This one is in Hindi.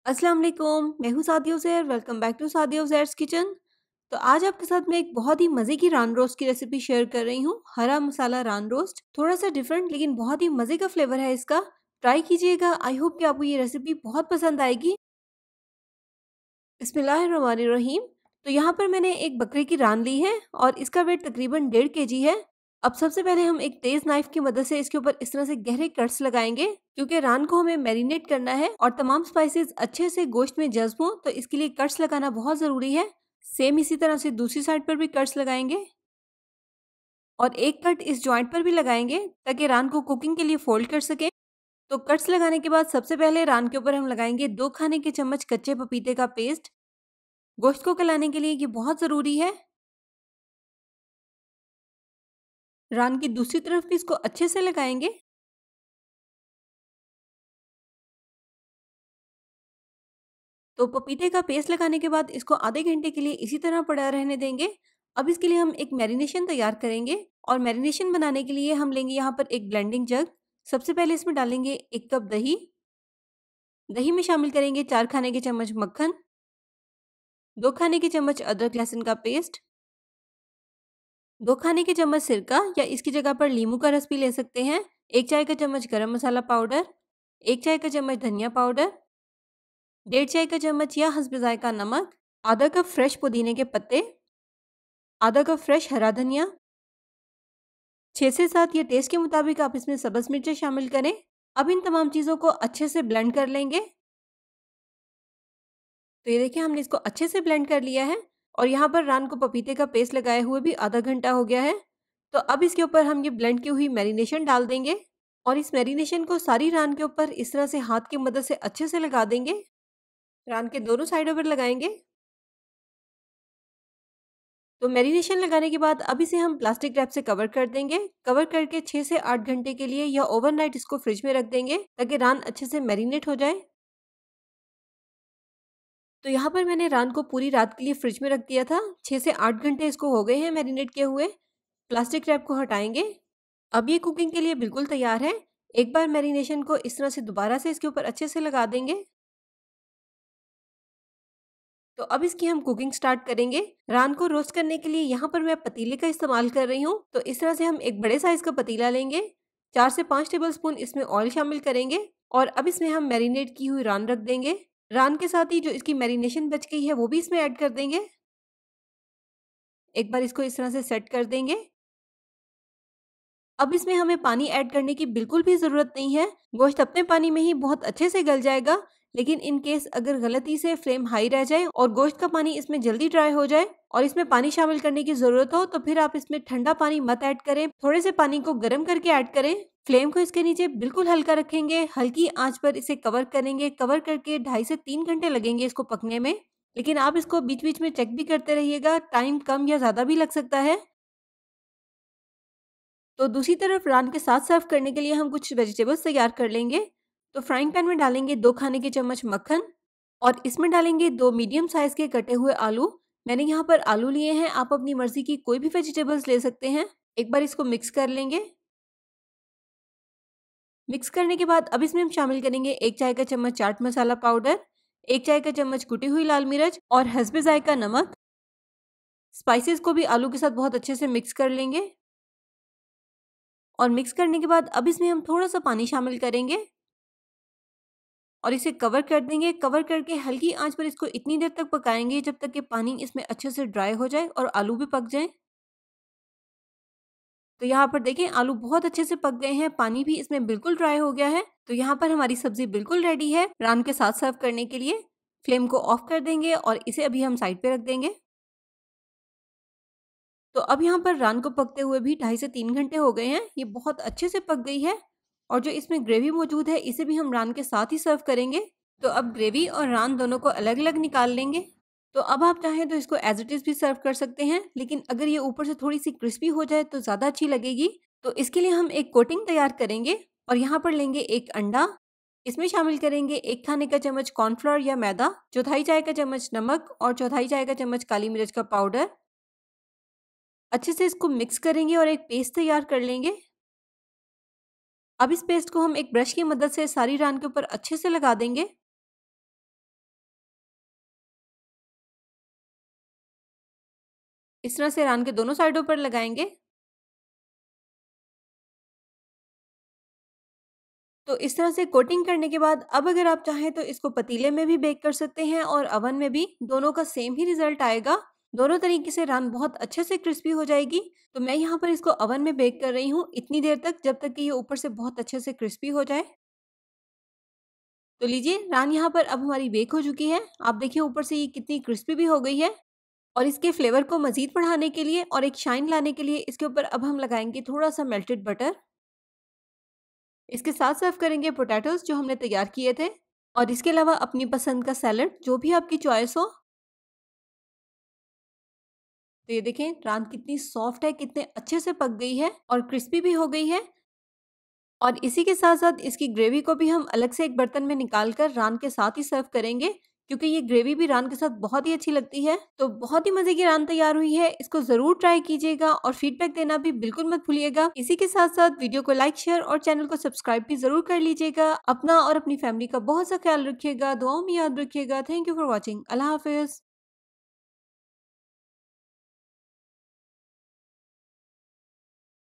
अस्सलाम वालेकुम, मैं हूँ Sadia Zer, welcome back to Sadia Zer's kitchen. तो आज आपके साथ मैं एक बहुत ही मज़े की रान रोस्ट की रेसिपी शेयर कर रही हूँ। हरा मसाला रान रोस्ट, थोड़ा सा डिफरेंट लेकिन बहुत ही मज़े का फ्लेवर है इसका। ट्राई कीजिएगा, आई होप कि आपको ये रेसिपी बहुत पसंद आएगी। बिस्मिल्लाहिर्रहमानिर्रहीम। तो यहाँ पर मैंने एक बकरे की रान ली है और इसका वेट तकरीबन 1.5 kg है। अब सबसे पहले हम एक तेज नाइफ की मदद से इसके ऊपर इस तरह से गहरे कट्स लगाएंगे, क्योंकि रान को हमें मैरिनेट करना है और तमाम स्पाइसेस अच्छे से गोश्त में जज्ब हों, तो इसके लिए कट्स लगाना बहुत ज़रूरी है। सेम इसी तरह से दूसरी साइड पर भी कट्स लगाएंगे और एक कट इस जॉइंट पर भी लगाएंगे ताकि रान को कुकिंग के लिए फोल्ड कर सकें। तो कट्स लगाने के बाद सबसे पहले रान के ऊपर हम लगाएंगे 2 खाने के चम्मच कच्चे पपीते का पेस्ट। गोश्त को गलाने के लिए ये बहुत ज़रूरी है। रान की दूसरी तरफ भी इसको अच्छे से लगाएंगे। तो पपीते का पेस्ट लगाने के बाद इसको आधे घंटे के लिए इसी तरह पड़ा रहने देंगे। अब इसके लिए हम एक मैरिनेशन तैयार करेंगे और मैरिनेशन बनाने के लिए हम लेंगे यहाँ पर एक ब्लेंडिंग जग। सबसे पहले इसमें डालेंगे 1 कप दही। दही में शामिल करेंगे 4 खाने के चम्मच मक्खन, 2 खाने के चम्मच अदरक लहसुन का पेस्ट, 2 खाने के चम्मच सिरका या इसकी जगह पर नींबू का रस भी ले सकते हैं, 1 चाय का चम्मच गरम मसाला पाउडर, 1 चाय का चम्मच धनिया पाउडर, 1.5 चाय का चम्मच या हस्ब जायका नमक, आधा कप फ्रेश पुदीने के पत्ते, आधा कप फ्रेश हरा धनिया, 6 से 7 या टेस्ट के मुताबिक आप इसमें सब्ज़ मिर्चें शामिल करें। अब इन तमाम चीज़ों को अच्छे से ब्लेंड कर लेंगे। तो ये देखिए हमने इसको अच्छे से ब्लेंड कर लिया है और यहाँ पर रान को पपीते का पेस्ट लगाए हुए भी आधा घंटा हो गया है। तो अब इसके ऊपर हम ये ब्लेंड की हुई मैरिनेशन डाल देंगे और इस मैरिनेशन को सारी रान के ऊपर इस तरह से हाथ की मदद से अच्छे से लगा देंगे। रान के दोनों साइडों पर लगाएंगे। तो मैरिनेशन लगाने के बाद अब इसे हम प्लास्टिक रैप से कवर कर देंगे। कवर करके 6 से 8 घंटे के लिए या ओवरनाइट इसको फ्रिज में रख देंगे ताकि रान अच्छे से मैरिनेट हो जाए। तो यहाँ पर मैंने रान को पूरी रात के लिए फ्रिज में रख दिया था। 6 से 8 घंटे इसको हो गए हैं मैरिनेट किए हुए। प्लास्टिक रैप को हटाएंगे। अब ये कुकिंग के लिए बिल्कुल तैयार है। एक बार मैरिनेशन को इस तरह से दोबारा से इसके ऊपर अच्छे से लगा देंगे। तो अब इसकी हम कुकिंग स्टार्ट करेंगे। रान को रोस्ट करने के लिए यहाँ पर मैं पतीले का इस्तेमाल कर रही हूँ। तो इस तरह से हम एक बड़े साइज का पतीला लेंगे, 4 से 5 टेबलस्पून इसमें ऑयल शामिल करेंगे और अब इसमें हम मैरिनेट की हुई रान रख देंगे। रान के साथ ही जो इसकी मैरिनेशन बच गई है वो भी इसमें ऐड कर देंगे। एक बार इसको इस तरह से सेट कर देंगे। अब इसमें हमें पानी ऐड करने की बिल्कुल भी ज़रूरत नहीं है। गोश्त अपने पानी में ही बहुत अच्छे से गल जाएगा। लेकिन इन केस अगर गलती से फ्लेम हाई रह जाए और गोश्त का पानी इसमें जल्दी ड्राई हो जाए और इसमें पानी शामिल करने की ज़रूरत हो, तो फिर आप इसमें ठंडा पानी मत ऐड करें। थोड़े से पानी को गर्म करके ऐड करें। फ्लेम को इसके नीचे बिल्कुल हल्का रखेंगे। हल्की आंच पर इसे कवर करेंगे। कवर करके 2.5 से 3 घंटे लगेंगे इसको पकने में। लेकिन आप इसको बीच बीच में चेक भी करते रहिएगा। टाइम कम या ज़्यादा भी लग सकता है। तो दूसरी तरफ रान के साथ सर्व करने के लिए हम कुछ वेजिटेबल्स तैयार कर लेंगे। तो फ्राइंग पैन में डालेंगे 2 खाने के चम्मच मक्खन और इसमें डालेंगे 2 मीडियम साइज के कटे हुए आलू। मैंने यहाँ पर आलू लिए हैं, आप अपनी मर्जी की कोई भी वेजिटेबल्स ले सकते हैं। एक बार इसको मिक्स कर लेंगे। मिक्स करने के बाद अब इसमें हम शामिल करेंगे 1 चाय का चम्मच चाट मसाला पाउडर, 1 चाय का चम्मच कुटी हुई लाल मिर्च और हस्बे जायका नमक। स्पाइसेस को भी आलू के साथ बहुत अच्छे से मिक्स कर लेंगे और मिक्स करने के बाद अब इसमें हम थोड़ा सा पानी शामिल करेंगे और इसे कवर कर देंगे। कवर करके हल्की आंच पर इसको इतनी देर तक पकाएंगे जब तक कि पानी इसमें अच्छे से ड्राई हो जाए और आलू भी पक जाए। तो यहाँ पर देखें आलू बहुत अच्छे से पक गए हैं, पानी भी इसमें बिल्कुल ड्राई हो गया है। तो यहाँ पर हमारी सब्जी बिल्कुल रेडी है रान के साथ सर्व करने के लिए। फ्लेम को ऑफ कर देंगे और इसे अभी हम साइड पे रख देंगे। तो अब यहाँ पर रान को पकते हुए भी 2.5 से 3 घंटे हो गए हैं। ये बहुत अच्छे से पक गई है और जो इसमें ग्रेवी मौजूद है इसे भी हम रान के साथ ही सर्व करेंगे। तो अब ग्रेवी और रान दोनों को अलग अलग निकाल लेंगे। तो अब आप चाहें तो इसको एज इट इज़ भी सर्व कर सकते हैं, लेकिन अगर ये ऊपर से थोड़ी सी क्रिस्पी हो जाए तो ज़्यादा अच्छी लगेगी। तो इसके लिए हम एक कोटिंग तैयार करेंगे और यहाँ पर लेंगे एक अंडा। इसमें शामिल करेंगे 1 खाने का चम्मच कॉर्नफ्लोर या मैदा, चौथाई चाय का चम्मच नमक और चौथाई चाय का चम्मच काली मिर्च का पाउडर। अच्छे से इसको मिक्स करेंगे और एक पेस्ट तैयार कर लेंगे। अब इस पेस्ट को हम एक ब्रश की मदद से सारी रान के ऊपर अच्छे से लगा देंगे। इस तरह से रान के दोनों साइडों पर लगाएँगे। तो इस तरह से कोटिंग करने के बाद अब अगर आप चाहें तो इसको पतीले में भी बेक कर सकते हैं और ओवन में भी, दोनों का सेम ही रिज़ल्ट आएगा। दोनों तरीके से रान बहुत अच्छे से क्रिस्पी हो जाएगी। तो मैं यहाँ पर इसको ओवन में बेक कर रही हूँ इतनी देर तक जब तक कि ये ऊपर से बहुत अच्छे से क्रिस्पी हो जाए। तो लीजिए रान यहाँ पर अब हमारी बेक हो चुकी है। आप देखिए ऊपर से ये कितनी क्रिस्पी भी हो गई है। और इसके फ्लेवर को मज़ीद बढ़ाने के लिए और एक शाइन लाने के लिए इसके ऊपर अब हम लगाएँगे थोड़ा-सा मेल्टेड बटर। इसके साथ सर्व करेंगे पोटैटोज़ जो हमने तैयार किए थे और इसके अलावा अपनी पसंद का सैलेड जो भी आपकी चॉइस हो। तो ये देखें रान कितनी सॉफ्ट है, कितने अच्छे से पक गई है और क्रिस्पी भी हो गई है। और इसी के साथ-साथ इसकी ग्रेवी को भी हम अलग से एक बर्तन में निकाल कर रान के साथ ही सर्व करेंगे, क्योंकि ये ग्रेवी भी रान के साथ बहुत ही अच्छी लगती है। तो बहुत ही मज़े की रान तैयार हुई है, इसको ज़रूर ट्राई कीजिएगा और फीडबैक देना भी बिल्कुल मत भूलिएगा। इसी के साथ-साथ वीडियो को लाइक, शेयर और चैनल को सब्सक्राइब भी ज़रूर कर लीजिएगा। अपना और अपनी फैमिली का बहुत सा ख्याल रखिएगा, दुआओं में याद रखिएगा। Thank you for watching. अल्लाह हाफ़िज़।